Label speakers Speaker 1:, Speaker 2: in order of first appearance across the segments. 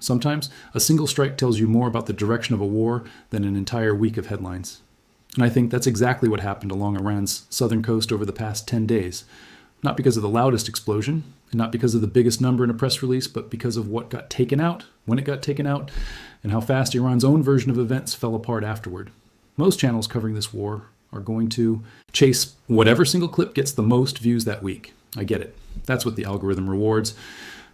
Speaker 1: Sometimes a single strike tells you more about the direction of a war than an entire week of headlines. And I think that's exactly what happened along Iran's southern coast over the past 10 days. Not because of the loudest explosion, and not because of the biggest number in a press release, but because of what got taken out, when it got taken out, and how fast Iran's own version of events fell apart afterward. Most channels covering this war are going to chase whatever single clip gets the most views that week. I get it. That's what the algorithm rewards.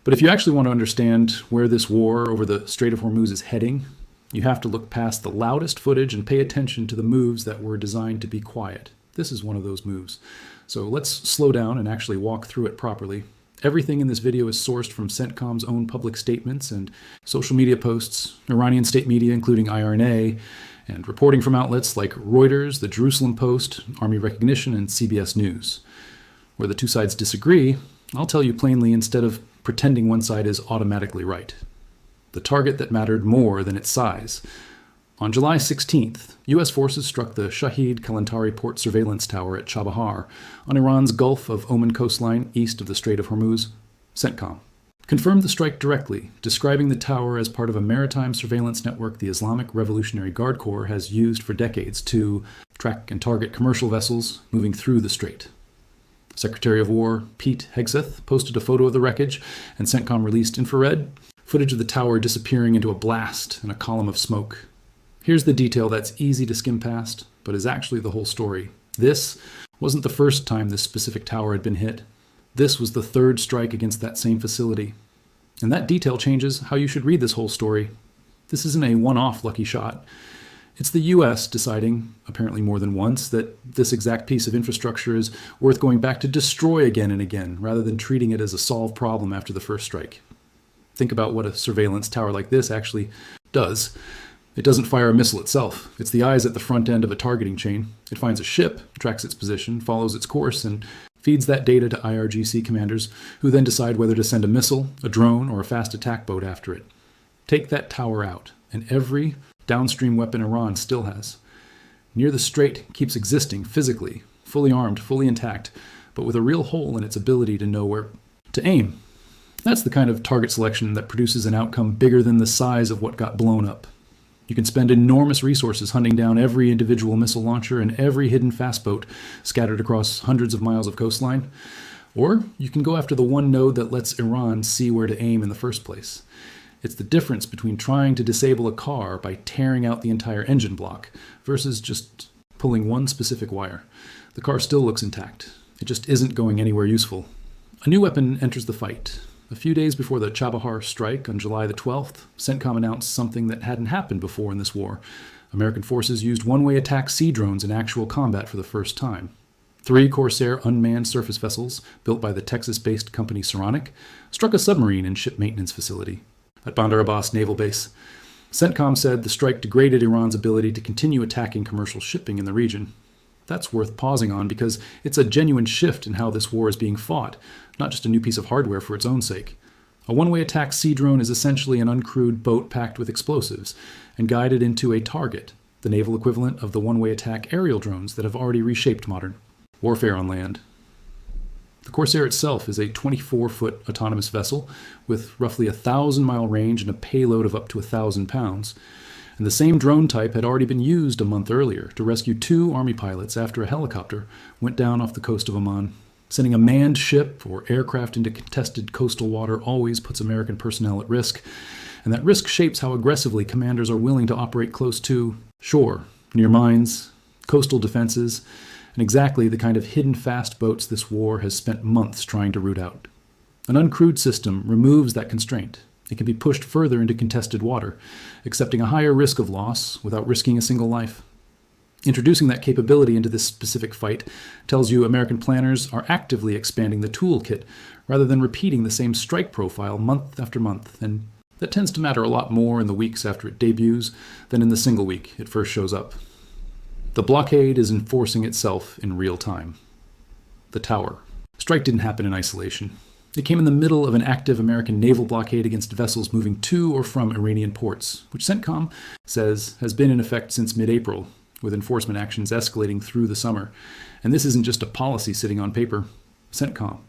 Speaker 1: But if you actually want to understand where this war over the Strait of Hormuz is heading, you have to look past the loudest footage and pay attention to the moves that were designed to be quiet. This is one of those moves. So let's slow down and actually walk through it properly. Everything in this video is sourced from CENTCOM's own public statements and social media posts, Iranian state media including IRNA, and reporting from outlets like Reuters, the Jerusalem Post, Army Recognition, and CBS News. Where the two sides disagree, I'll tell you plainly instead of pretending one side is automatically right. The target that mattered more than its size. On July 16th, U.S. forces struck the Shahid Kalantari Port surveillance tower at Chabahar on Iran's Gulf of Oman coastline east of the Strait of Hormuz. CENTCOM confirmed the strike directly, describing the tower as part of a maritime surveillance network the Islamic Revolutionary Guard Corps has used for decades to track and target commercial vessels moving through the strait. Secretary of War Pete Hegseth posted a photo of the wreckage, and CENTCOM released infrared footage of the tower disappearing into a blast and a column of smoke. Here's the detail that's easy to skim past, but is actually the whole story. This wasn't the first time this specific tower had been hit. This was the third strike against that same facility. And that detail changes how you should read this whole story. This isn't a one-off lucky shot. It's the U.S. deciding, apparently more than once, that this exact piece of infrastructure is worth going back to destroy again and again, rather than treating it as a solved problem after the first strike. Think about what a surveillance tower like this actually does. It doesn't fire a missile itself. It's the eyes at the front end of a targeting chain. It finds a ship, tracks its position, follows its course, and feeds that data to IRGC commanders, who then decide whether to send a missile, a drone, or a fast attack boat after it. Take that tower out, and every downstream weapon Iran still has. Near the strait keeps existing physically, fully armed, fully intact, but with a real hole in its ability to know where to aim. That's the kind of target selection that produces an outcome bigger than the size of what got blown up. You can spend enormous resources hunting down every individual missile launcher and every hidden fast boat scattered across hundreds of miles of coastline. Or you can go after the one node that lets Iran see where to aim in the first place. It's the difference between trying to disable a car by tearing out the entire engine block versus just pulling one specific wire. The car still looks intact. It just isn't going anywhere useful. A new weapon enters the fight. A few days before the Chabahar strike on July the 12th, CENTCOM announced something that hadn't happened before in this war. American forces used one-way attack sea drones in actual combat for the first time. 3 Corsair unmanned surface vessels, built by the Texas-based company Saronic, struck a submarine and ship maintenance facility at Bandar Abbas Naval Base. CENTCOM said the strike degraded Iran's ability to continue attacking commercial shipping in the region. That's worth pausing on because it's a genuine shift in how this war is being fought, not just a new piece of hardware for its own sake. A one-way attack sea drone is essentially an uncrewed boat packed with explosives and guided into a target, the naval equivalent of the one-way attack aerial drones that have already reshaped modern warfare on land. The Corsair itself is a 24-foot autonomous vessel with roughly a 1,000-mile range and a payload of up to 1,000 pounds. And the same drone type had already been used a month earlier to rescue 2 Army pilots after a helicopter went down off the coast of Oman. Sending a manned ship or aircraft into contested coastal water always puts American personnel at risk, and that risk shapes how aggressively commanders are willing to operate close to shore, near mines, coastal defenses, and exactly the kind of hidden fast boats this war has spent months trying to root out. An uncrewed system removes that constraint. It can be pushed further into contested water, accepting a higher risk of loss without risking a single life. Introducing that capability into this specific fight tells you American planners are actively expanding the toolkit rather than repeating the same strike profile month after month, and that tends to matter a lot more in the weeks after it debuts than in the single week it first shows up. The blockade is enforcing itself in real time. The tower. Strike didn't happen in isolation. It came in the middle of an active American naval blockade against vessels moving to or from Iranian ports, which CENTCOM says has been in effect since mid-April, with enforcement actions escalating through the summer. And this isn't just a policy sitting on paper. CENTCOM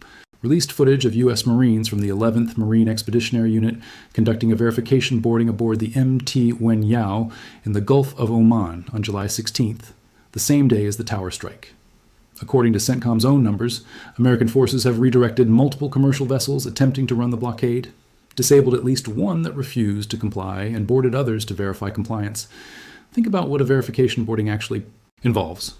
Speaker 1: released footage of U.S. Marines from the 11th Marine Expeditionary Unit conducting a verification boarding aboard the MT Wen Yao in the Gulf of Oman on July 16th, the same day as the tower strike. According to CENTCOM's own numbers, American forces have redirected multiple commercial vessels attempting to run the blockade, disabled at least one that refused to comply, and boarded others to verify compliance. Think about what a verification boarding actually involves.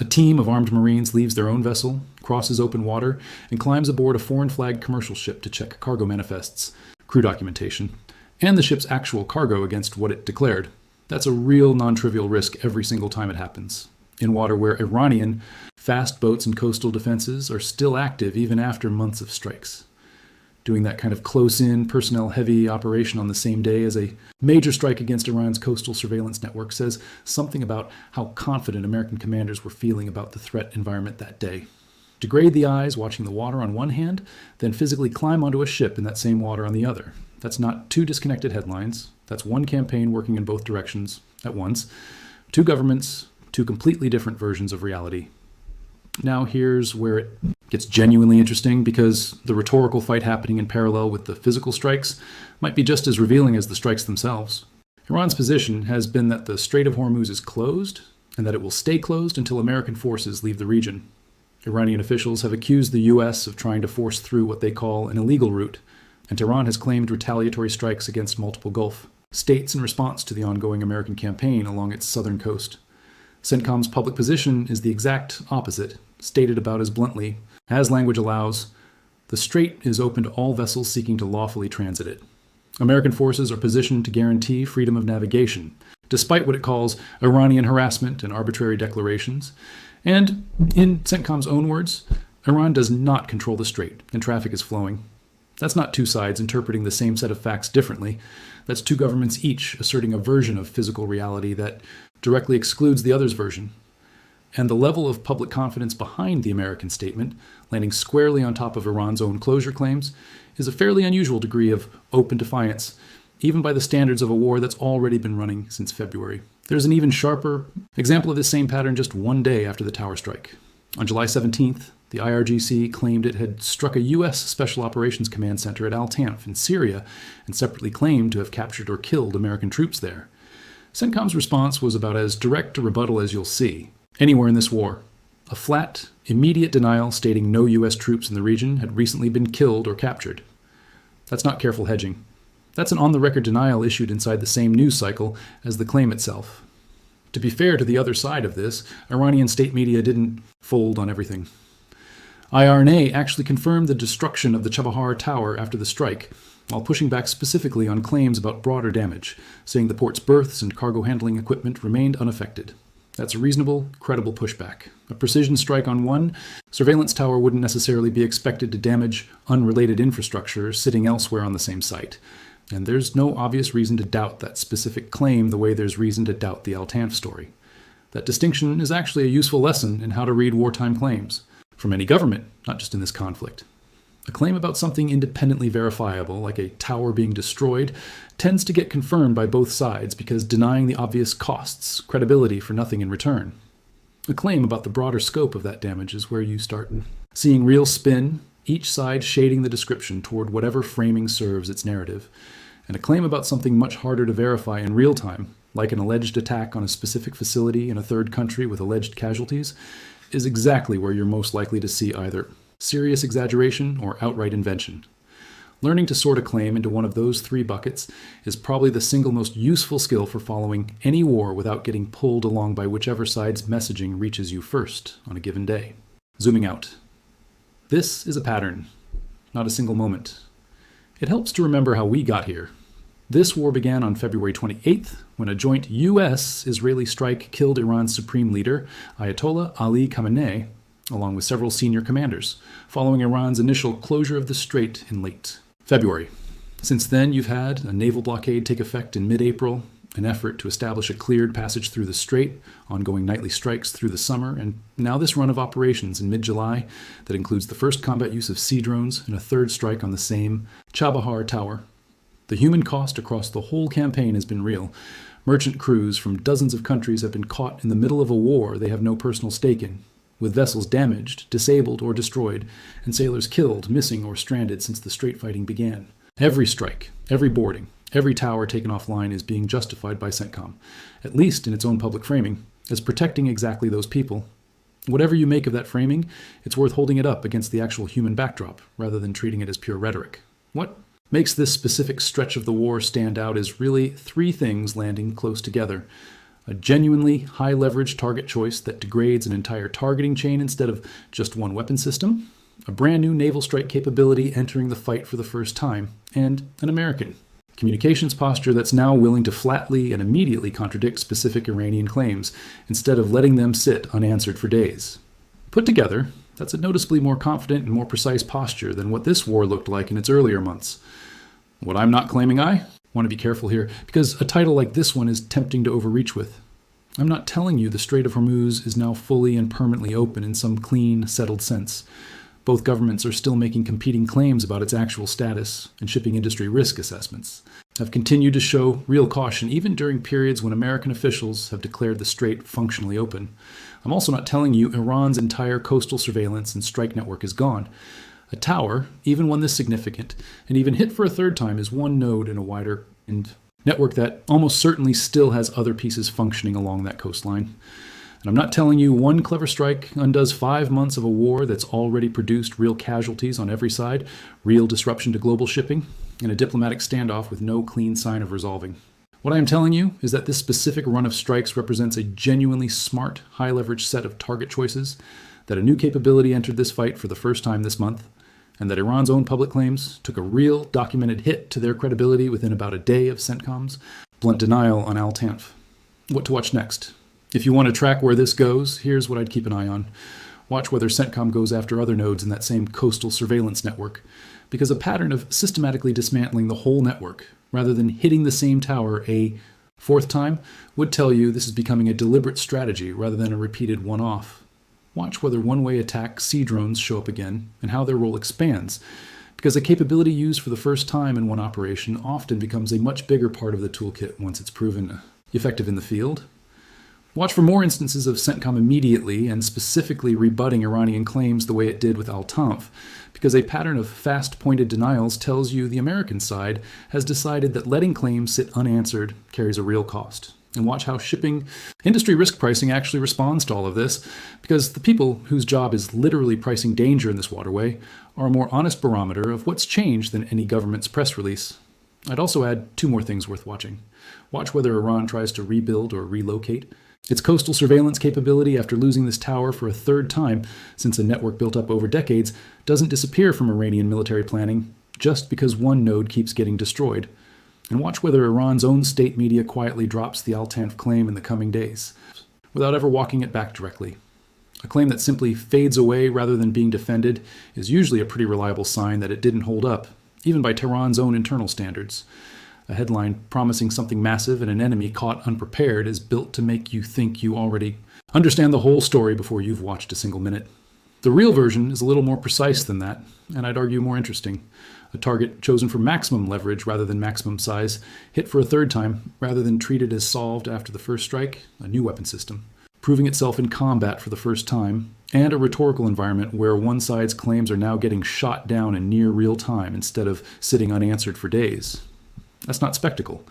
Speaker 1: A team of armed Marines leaves their own vessel, crosses open water, and climbs aboard a foreign-flagged commercial ship to check cargo manifests, crew documentation, and the ship's actual cargo against what it declared. That's a real non-trivial risk every single time it happens, in water where Iranian fast boats and coastal defenses are still active even after months of strikes. Doing that kind of close-in, personnel-heavy operation on the same day as a major strike against Iran's coastal surveillance network says something about how confident American commanders were feeling about the threat environment that day. Degrade the eyes watching the water on one hand, then physically climb onto a ship in that same water on the other. That's not two disconnected headlines. That's one campaign working in both directions at once. Two governments, two completely different versions of reality. Now here's where it gets genuinely interesting, because the rhetorical fight happening in parallel with the physical strikes might be just as revealing as the strikes themselves. Iran's position has been that the Strait of Hormuz is closed, and that it will stay closed until American forces leave the region. Iranian officials have accused the U.S. of trying to force through what they call an illegal route, and Tehran has claimed retaliatory strikes against multiple Gulf states in response to the ongoing American campaign along its southern coast. CENTCOM's public position is the exact opposite, stated about as bluntly as language allows. The strait is open to all vessels seeking to lawfully transit it. American forces are positioned to guarantee freedom of navigation, despite what it calls Iranian harassment and arbitrary declarations. And, in CENTCOM's own words, Iran does not control the strait, and traffic is flowing. That's not two sides interpreting the same set of facts differently. That's two governments each asserting a version of physical reality that directly excludes the other's version. And the level of public confidence behind the American statement, landing squarely on top of Iran's own closure claims, is a fairly unusual degree of open defiance, even by the standards of a war that's already been running since February. There's an even sharper example of this same pattern just one day after the tower strike. On July 17th, the IRGC claimed it had struck a U.S. Special Operations Command Center at Al-Tanf in Syria, and separately claimed to have captured or killed American troops there. CENTCOM's response was about as direct a rebuttal as you'll see anywhere in this war. A flat, immediate denial stating no U.S. troops in the region had recently been killed or captured. That's not careful hedging. That's an on-the-record denial issued inside the same news cycle as the claim itself. To be fair to the other side of this, Iranian state media didn't fold on everything. IRNA actually confirmed the destruction of the Chabahar Tower after the strike, while pushing back specifically on claims about broader damage, saying the port's berths and cargo handling equipment remained unaffected. That's a reasonable, credible pushback. A precision strike on one surveillance tower wouldn't necessarily be expected to damage unrelated infrastructure sitting elsewhere on the same site. And there's no obvious reason to doubt that specific claim the way there's reason to doubt the Al-Tanf story. That distinction is actually a useful lesson in how to read wartime claims, from any government, not just in this conflict. A claim about something independently verifiable, like a tower being destroyed, tends to get confirmed by both sides because denying the obvious costs credibility for nothing in return. A claim about the broader scope of that damage is where you start seeing real spin, each side shading the description toward whatever framing serves its narrative. And a claim about something much harder to verify in real time, like an alleged attack on a specific facility in a third country with alleged casualties, is exactly where you're most likely to see either serious exaggeration or outright invention. Learning to sort a claim into one of those three buckets is probably the single most useful skill for following any war without getting pulled along by whichever side's messaging reaches you first on a given day. Zooming out. This is a pattern, not a single moment. It helps to remember how we got here. This war began on February 28th, when a joint U.S.-Israeli strike killed Iran's supreme leader, Ayatollah Ali Khamenei, along with several senior commanders, following Iran's initial closure of the strait in late February. Since then, you've had a naval blockade take effect in mid-April, an effort to establish a cleared passage through the strait, ongoing nightly strikes through the summer, and now this run of operations in mid-July that includes the first combat use of sea drones and a third strike on the same Chabahar Tower. The human cost across the whole campaign has been real. Merchant crews from dozens of countries have been caught in the middle of a war they have no personal stake in. with vessels damaged, disabled, or destroyed, and sailors killed, missing, or stranded since the strait fighting began. Every strike, every boarding, every tower taken offline is being justified by CENTCOM, at least in its own public framing, as protecting exactly those people. Whatever you make of that framing, it's worth holding it up against the actual human backdrop, rather than treating it as pure rhetoric. What makes this specific stretch of the war stand out is really three things landing close together. A genuinely high-leverage target choice that degrades an entire targeting chain instead of just one weapon system, a brand new naval strike capability entering the fight for the first time, and an American communications posture that's now willing to flatly and immediately contradict specific Iranian claims, instead of letting them sit unanswered for days. Put together, that's a noticeably more confident and more precise posture than what this war looked like in its earlier months. What I'm not claiming, I want to be careful here, because a title like this one is tempting to overreach with. I'm not telling you the Strait of Hormuz is now fully and permanently open in some clean, settled sense. Both governments are still making competing claims about its actual status, and shipping industry risk assessments have continued to show real caution even during periods when American officials have declared the strait functionally open. I'm also not telling you Iran's entire coastal surveillance and strike network is gone. A tower, even one this significant, and even hit for a third time, is one node in a wider network that almost certainly still has other pieces functioning along that coastline. And I'm not telling you one clever strike undoes 5 months of a war that's already produced real casualties on every side, real disruption to global shipping, and a diplomatic standoff with no clean sign of resolving. What I am telling you is that this specific run of strikes represents a genuinely smart, high-leverage set of target choices, that a new capability entered this fight for the first time this month, and that Iran's own public claims took a real documented hit to their credibility within about a day of CENTCOM's blunt denial on Al-Tanf. What to watch next? If you want to track where this goes, here's what I'd keep an eye on. Watch whether CENTCOM goes after other nodes in that same coastal surveillance network, because a pattern of systematically dismantling the whole network, rather than hitting the same tower a fourth time, would tell you this is becoming a deliberate strategy rather than a repeated one-off. Watch whether one-way attack sea drones show up again, and how their role expands, because a capability used for the first time in one operation often becomes a much bigger part of the toolkit once it's proven effective in the field. Watch for more instances of CENTCOM immediately and specifically rebutting Iranian claims the way it did with Al-Tanf, because a pattern of fast-pointed denials tells you the American side has decided that letting claims sit unanswered carries a real cost. And watch how shipping industry risk pricing actually responds to all of this, because the people whose job is literally pricing danger in this waterway are a more honest barometer of what's changed than any government's press release. I'd also add 2 more things worth watching. Watch whether Iran tries to rebuild or relocate its coastal surveillance capability after losing this tower for a third time, since a network built up over decades doesn't disappear from Iranian military planning just because one node keeps getting destroyed. And watch whether Iran's own state media quietly drops the Al-Tanf claim in the coming days, without ever walking it back directly. A claim that simply fades away rather than being defended is usually a pretty reliable sign that it didn't hold up, even by Tehran's own internal standards. A headline promising something massive and an enemy caught unprepared is built to make you think you already understand the whole story before you've watched a single minute. The real version is a little more precise than that, and I'd argue more interesting. A target chosen for maximum leverage rather than maximum size, hit for a third time rather than treated as solved after the first strike, a new weapon system, proving itself in combat for the first time, and a rhetorical environment where one side's claims are now getting shot down in near real time instead of sitting unanswered for days. That's not spectacle.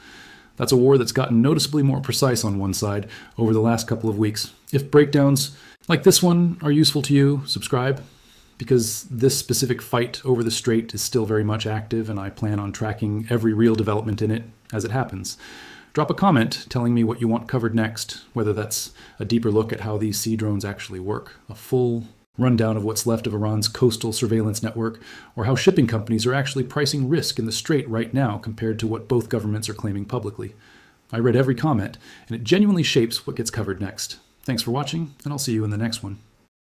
Speaker 1: That's a war that's gotten noticeably more precise on one side over the last couple of weeks. If breakdowns like this one are useful to you, subscribe, because this specific fight over the strait is still very much active, and I plan on tracking every real development in it as it happens. Drop a comment telling me what you want covered next, whether that's a deeper look at how these sea drones actually work, a full rundown of what's left of Iran's coastal surveillance network, or how shipping companies are actually pricing risk in the strait right now compared to what both governments are claiming publicly. I read every comment, and it genuinely shapes what gets covered next. Thanks for watching, and I'll see you in the next one.